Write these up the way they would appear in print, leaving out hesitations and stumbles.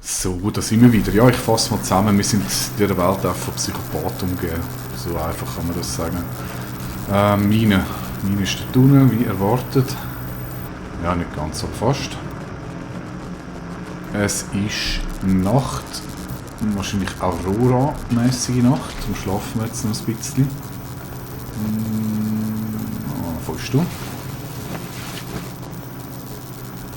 So, da sind wir wieder. Ja, ich fasse mal zusammen. Wir sind in dieser Welt auch von Psychopathen umgeben. So einfach kann man das sagen. Meine ist dort unten, wie erwartet. Ja, nicht ganz, aber fast. Es ist Nacht. Wahrscheinlich Aurora-mäßige Nacht. Darum schlafen wir jetzt noch ein bisschen. 5 Stunden.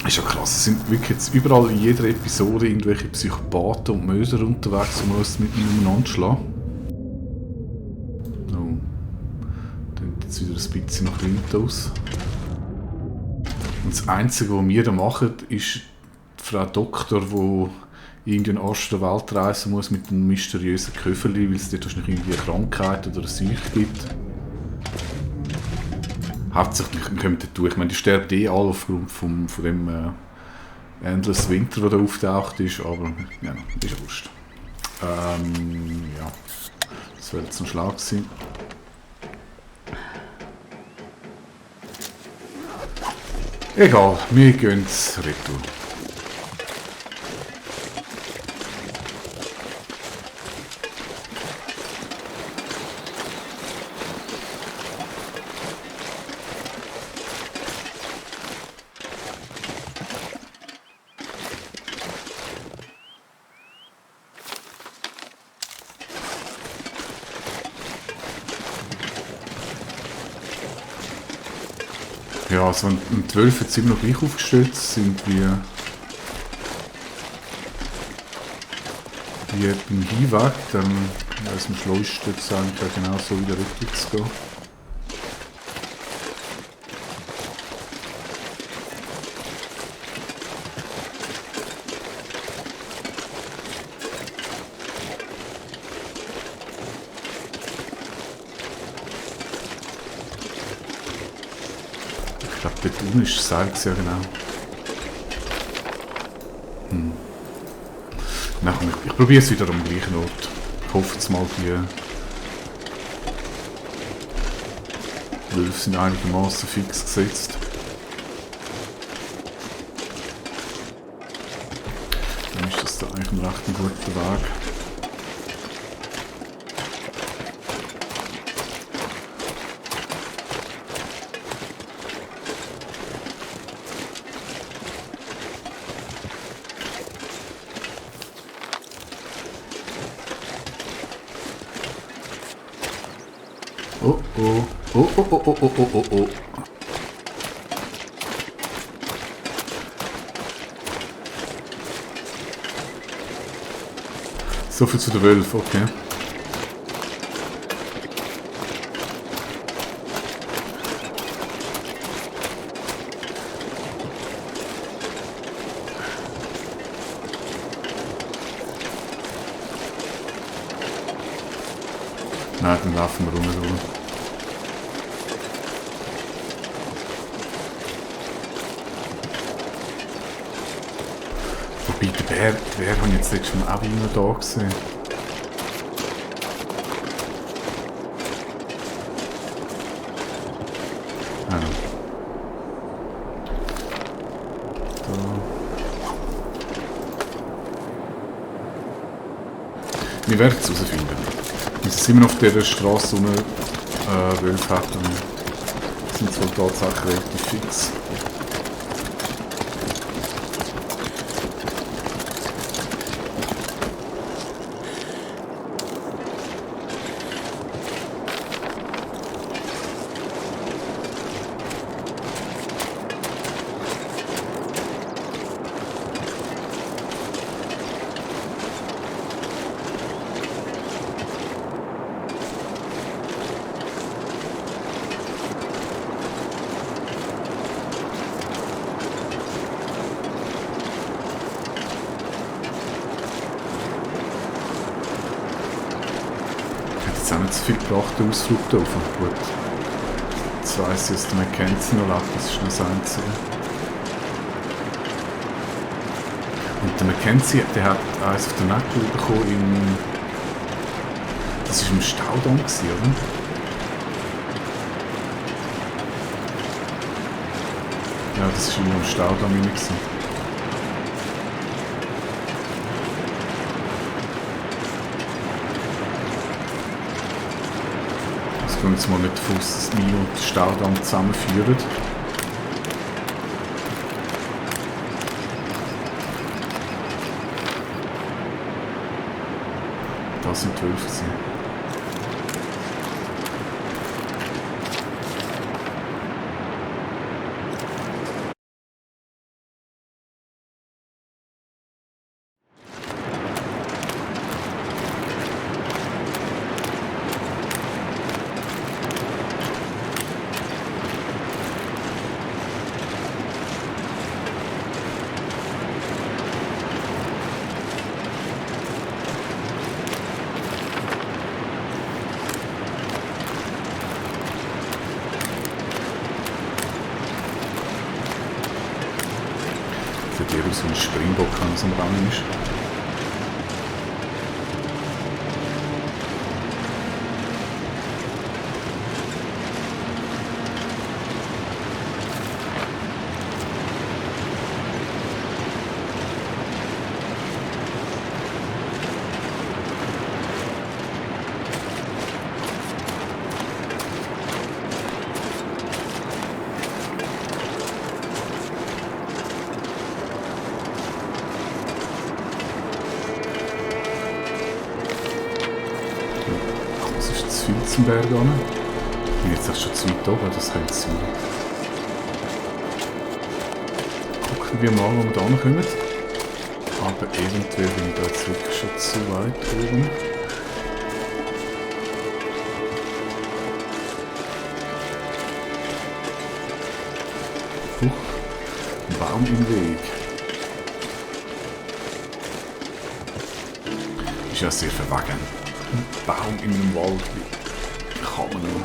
Ist ja krass, es sind wirklich jetzt überall in jeder Episode irgendwelche Psychopathen und Möser unterwegs, um uns miteinander schlagen. Oh. Dann jetzt wieder ein bisschen nach Wind aus. Und das Einzige, was wir da machen, ist die Frau Doktor, die irgendwie einen Arsch der Welt reisen muss mit einem mysteriösen Köfferli, weil es dort wahrscheinlich irgendwie eine Krankheit oder eine Seuche gibt. Hauptsächlich kommen dort durch. Ich meine, die sterben alle aufgrund von dem Endless Winter, der da auftaucht ist, aber ja, ist wurscht. Ja, das wäre jetzt noch schlau gewesen. Egal, wir gehen retour. Ja, also um 12 Uhr sind wir noch gleich aufgestellt, sind wir beim Hinweg, dann ist am schlauesten jetzt eigentlich genau so wieder richtig zu gehen. Ich glaube, dort unten ist das Seil, ja genau. Nein, ich probiere es wieder am gleichen Ort. Ich hoffe jetzt mal, die Wölfe sind einigermaßen fix gesetzt. Dann ist das da eigentlich ein recht guter Weg. Oh oh. Oh oh oh oh oh oh oh oh. So viel zu den Wölfen, okay. Nein, dann laufen wir runter. Wobei, der Bär habe ich jetzt letztes Mal auch immer da gesehen. Ah. Da. Wir werden es herausfinden. Wir sind immer auf dieser Straße ohne Wölfe hat und sind zwar tatsächlich relativ fix. Jetzt haben wir zu viel gebracht, den Ausflug da rauf. Gut. Jetzt weiss ich, dass der Mackenzie noch lebt, das ist noch das Einzige. Und der Mackenzie, der hat eins auf den Nägel bekommen das war im Staudamm, oder? Ja, das war immer im Staudamm. Hoffen wir jetzt mal nicht, dass die Mine und der Staudamm zusammenführen. Das sind 12 gewesen. Für die, so ein Springbock an so einem Rang ist. Das ist zu viel zum Berg an. Ich bin jetzt schon zu weit oben, das könnte sein. Gucken wir mal, wo wir da kommen. Aber eventuell bin ich da jetzt wirklich schon zu weit oben. Ein Baum im Weg. Ist ja sehr verwegen. Ein Baum in einem Wald. Wie kann man nur?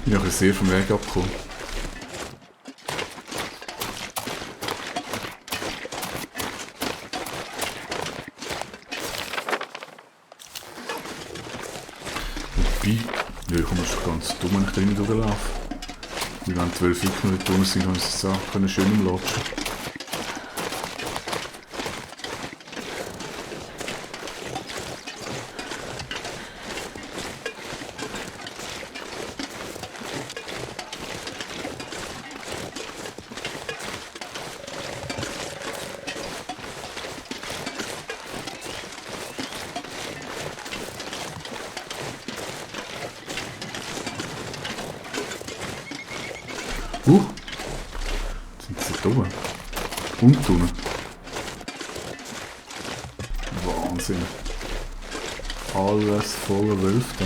Ich bin auch sehr vom Weg abgekommen. Wobei, ja, ich komme schon ganz dumm, wenn ich da drinnen durchlaufe. Weil wenn 12 Leute nicht drin sind, kann ich es auch schön umlatschen. Sind sie da oben? Und unten? Wahnsinn. Alles voller Wölfe da.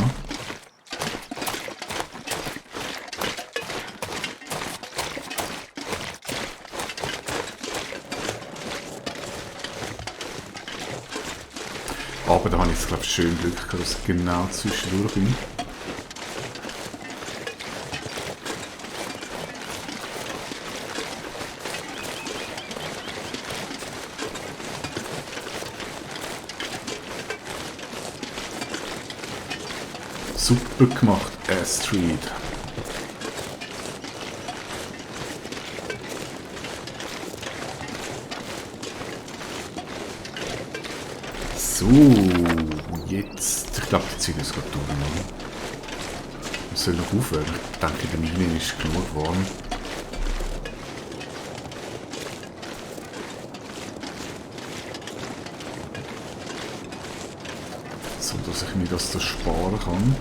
Aber da habe ich jetzt, glaube ich, schön Glück gehabt, dass ich genau zwischendurch bin. Super gemacht, Astrid. So, jetzt. Ich glaube, die Zeit ist gerade durch. Ich soll noch aufhören. Ich denke, der Mine ist genug warm. So, dass ich mir das sparen kann.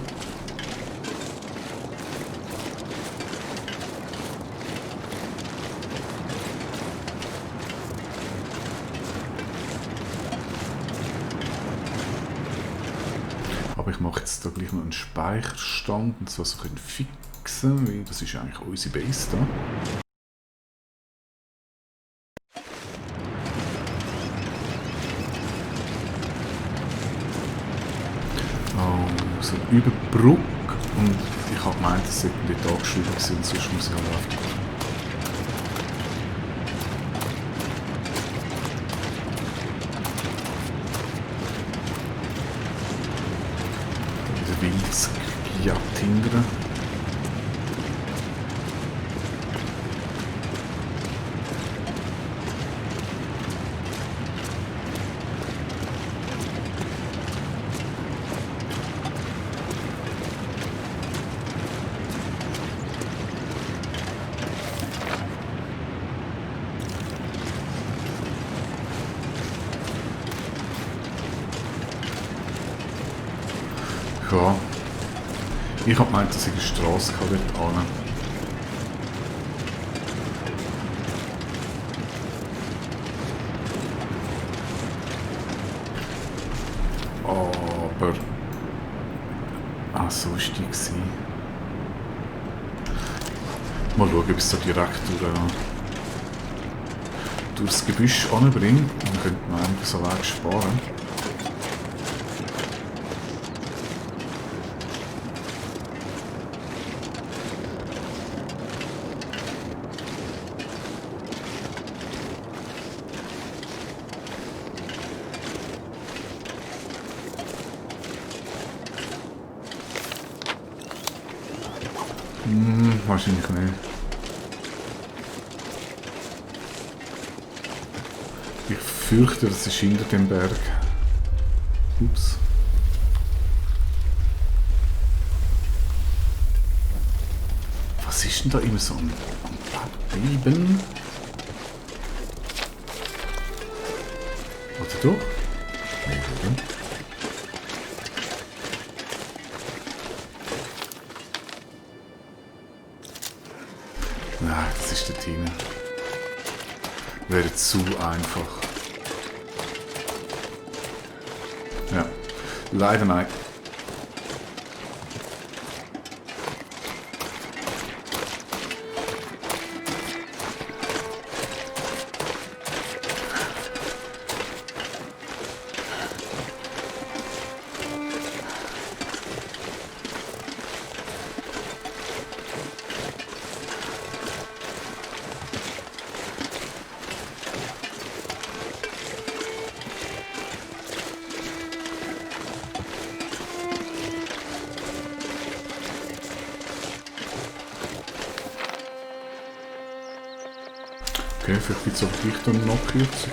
Aber ich mache jetzt da gleich noch einen Speicherstand, und zwar so ein fixen, weil das ist eigentlich unsere Base da. so über die Brücke und ich habe gemeint, das hätten die da geschrieben gewesen und sonst muss ich halt einfach... Wieder wildes Gejagt hindern. Ja, ich habe gemeint, dass ich eine Straße dort an. Aber... Ah, so war die gewesen. Mal schauen, ob es so direkt durchs Gebüsch anbringt. Dann könnte man eigentlich so Weg sparen. Wahrscheinlich nicht. Ich fürchte, das ist hinter dem Berg. Ups. Was ist denn da immer so am Leben? Oder doch? Nee, oder? Nein, das ist dort hinein. Wäre zu einfach. Ja, leider nein. Okay, vielleicht gibt es aber gleich dann noch Kürzung.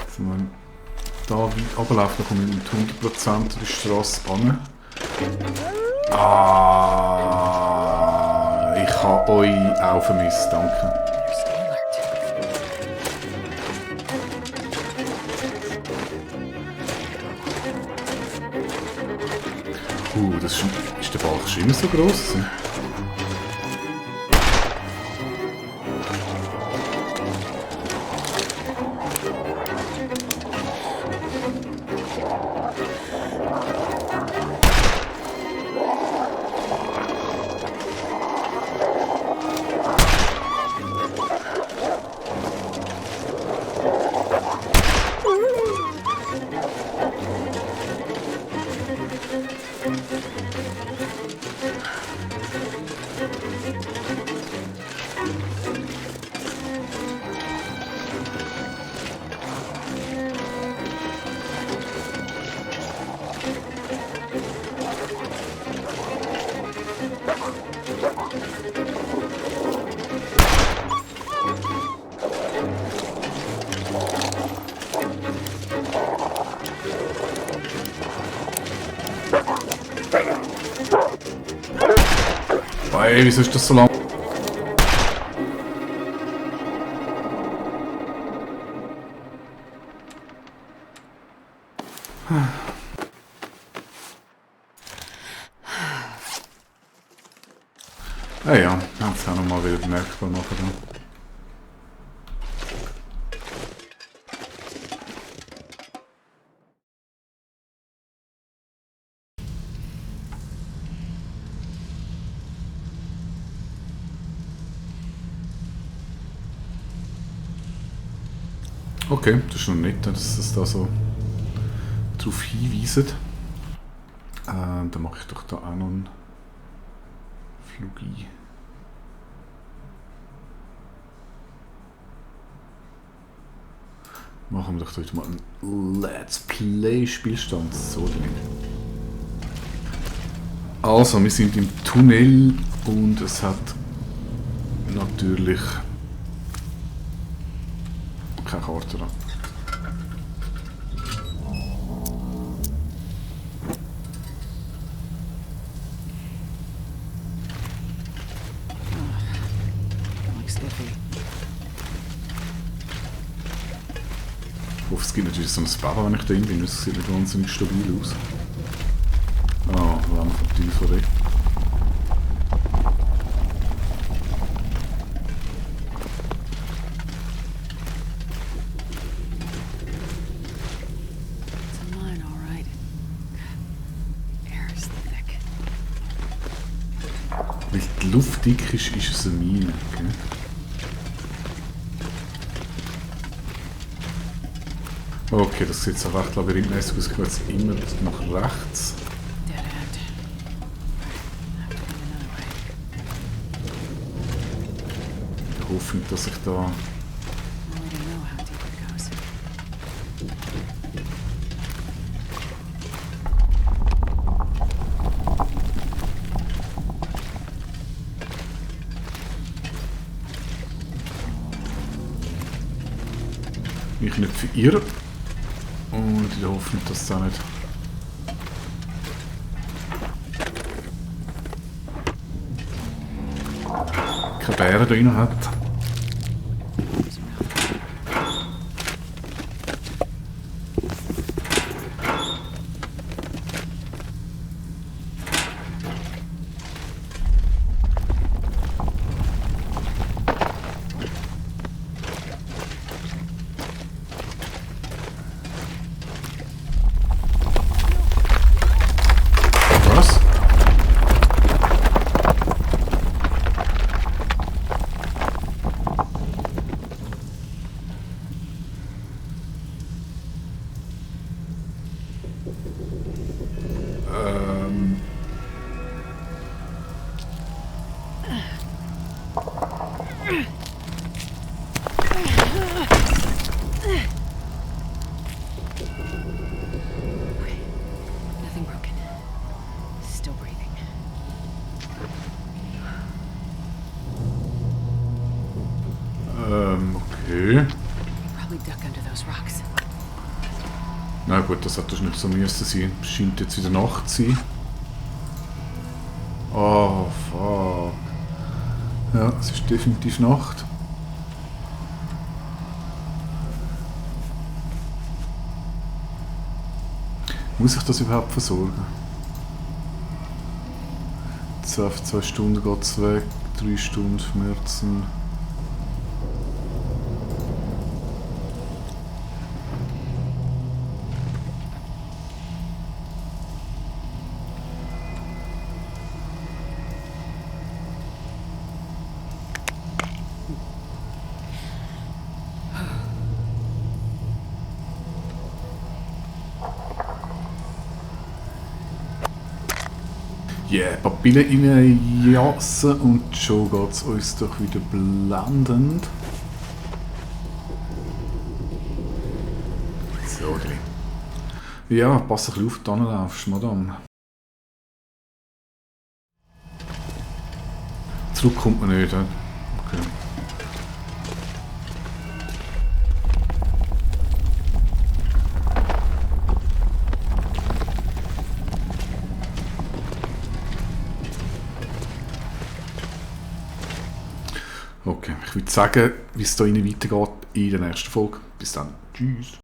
Also wenn man da weit runterläuft, dann komme ich mit 100% die Straße an. Ah, ich habe euch auch vermisst, danke. Das ist der Balken schon immer so gross. Ey, wieso ist das so lang? Ah ja, jetzt auch noch mal wieder bemerkbar machen. Okay, das ist noch nett, dass es da so darauf hinweist. Dann mache ich doch da auch noch einen Flug ein. Machen wir doch heute mal einen Let's Play Spielstand. So drin. Also, wir sind im Tunnel und es hat natürlich keine Karte dran. Ich hoffe, es gibt natürlich so ein Sparrow, wenn ich drin bin. Es sieht nicht wahnsinnig stabil aus. Ah, wir haben von tiefer weg. Weil die Luft dick ist, ist es eine Mine. Okay? Okay, das sieht so recht labyrinthmäßig aus. Ich gehe jetzt immer nach rechts. Ich hoffe nicht, dass ich da... mich nicht verirre. Und ich hoffe, dass es da nicht... keine Bären drin hat. Okay. Na gut, das hat doch nicht so müssen sein. Scheint jetzt wieder Nacht zu sein. Oh, fuck. Ja, es ist definitiv Nacht. Muss ich das überhaupt versorgen? Jetzt auf 2 Stunden geht es weg, 3 Stunden Schmerzen. Yeah, Papillen reinjassen und schon geht es uns doch wieder blendend. So, ja, pass ein bisschen auf, da laufst, Madame. Zurück kommt man nicht, okay. Okay, ich würde sagen, wie es da weitergeht in der nächsten Folge. Bis dann. Tschüss.